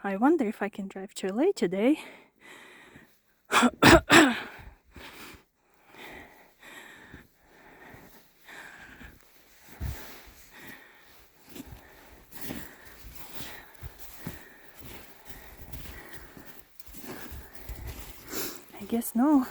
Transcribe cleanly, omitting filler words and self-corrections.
I wonder if I can drive to LA today. I guess no.